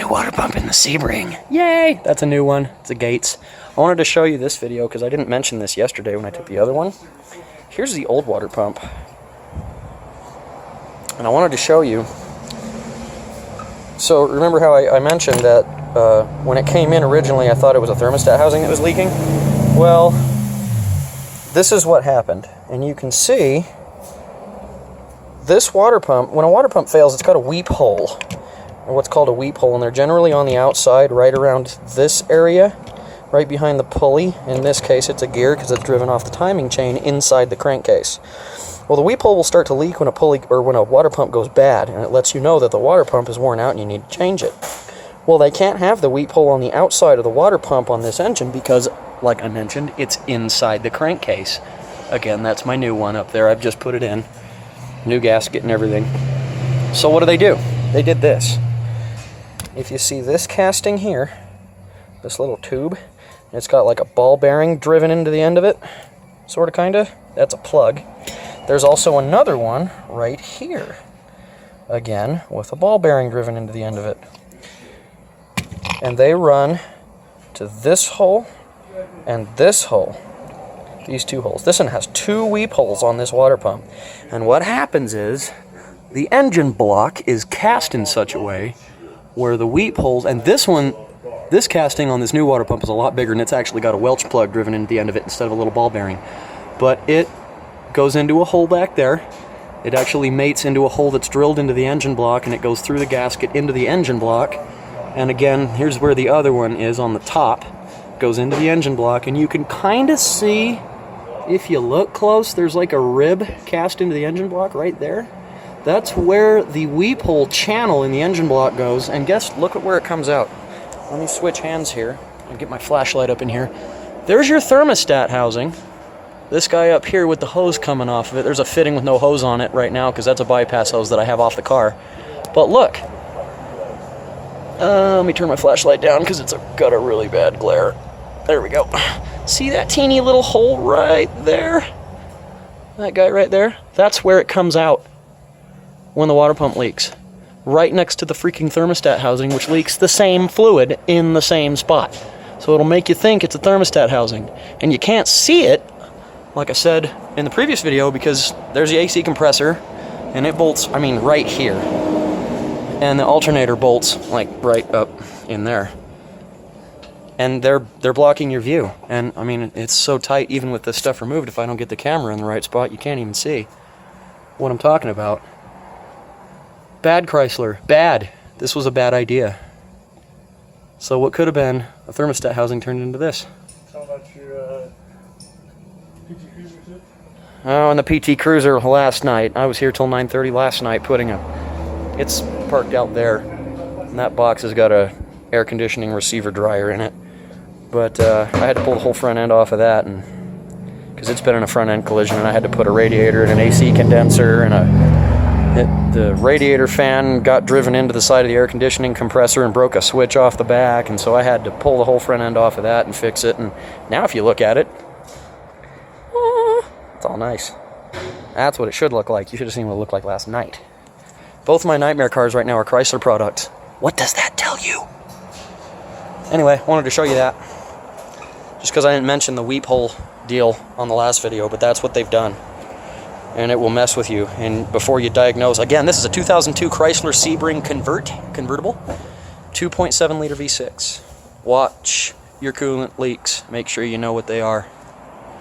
water pump in the Sebring. Yay! That's a new one. It's a Gates. I wanted to show you this video because I didn't mention this yesterday when I took the other one. Here's the old water pump. And I wanted to show you. So remember how I mentioned that when it came in originally I thought it was a thermostat housing that was leaking? Well, this is what happened. And you can see this water pump, when a water pump fails, it's got a weep hole. Or what's called a weep hole, and they're generally on the outside, right around this area, right behind the pulley. In this case, it's a gear because it's driven off the timing chain inside the crankcase. Well, the weep hole will start to leak when a pulley or when a water pump goes bad, and it lets you know that the water pump is worn out and you need to change it. Well, they can't have the weep hole on the outside of the water pump on this engine because, like I mentioned, it's inside the crankcase. Again, that's my new one up there. I've just put it in. New gasket and everything. So what do? They did this. If you see this casting here, this little tube, it's got like a ball bearing driven into the end of it, sort of, kind of. That's a plug. There's also another one right here, again, with a ball bearing driven into the end of it. And they run to this hole and this hole. These two holes. This one has two weep holes on this water pump. And what happens is the engine block is cast in such a way where the weep holes, and this casting on this new water pump is a lot bigger, and it's actually got a Welch plug driven into the end of it instead of a little ball bearing. But it goes into a hole back there. It actually mates into a hole that's drilled into the engine block, and it goes through the gasket into the engine block. And again, here's where the other one is on the top. Goes into the engine block, and you can kind of see, if you look close, there's like a rib cast into the engine block right there. That's where the weep hole channel in the engine block goes, and look at where it comes out. Let me switch hands here and get my flashlight up in here. There's your thermostat housing. This guy up here with the hose coming off of it, there's a fitting with no hose on it right now because that's a bypass hose that I have off the car. But look, let me turn my flashlight down because it's got a really bad glare. There we go. See that teeny little hole right there? That guy right there? That's where it comes out when the water pump leaks. Right next to the freaking thermostat housing, which leaks the same fluid in the same spot. So it'll make you think it's a thermostat housing. And you can't see it, like I said in the previous video, because there's the AC compressor, and it bolts, right here. And the alternator bolts, like, right up in there. And they're blocking your view. And, it's so tight, even with this stuff removed, if I don't get the camera in the right spot, you can't even see what I'm talking about. Bad, Chrysler. Bad. This was a bad idea. So what could have been a thermostat housing turned into this. How about your PT Cruiser too? Oh, and the PT Cruiser last night. I was here till 9:30 last night putting it's parked out there. And that box has got a air conditioning receiver dryer in it. But I had to pull the whole front end off of that, and because it's been in a front end collision, and I had to put a radiator and an AC condenser and the radiator fan got driven into the side of the air conditioning compressor and broke a switch off the back, and so I had to pull the whole front end off of that and fix it. And now if you look at it, it's all nice. That's what it should look like. You should have seen what it looked like last night. Both my nightmare cars right now are Chrysler products. What does that tell you? Anyway, wanted to show you that. Just because I didn't mention the weep hole deal on the last video, but that's what they've done. And it will mess with you. And before you diagnose, again, this is a 2002 Chrysler Sebring convertible, 2.7 liter V6. Watch your coolant leaks. Make sure you know what they are.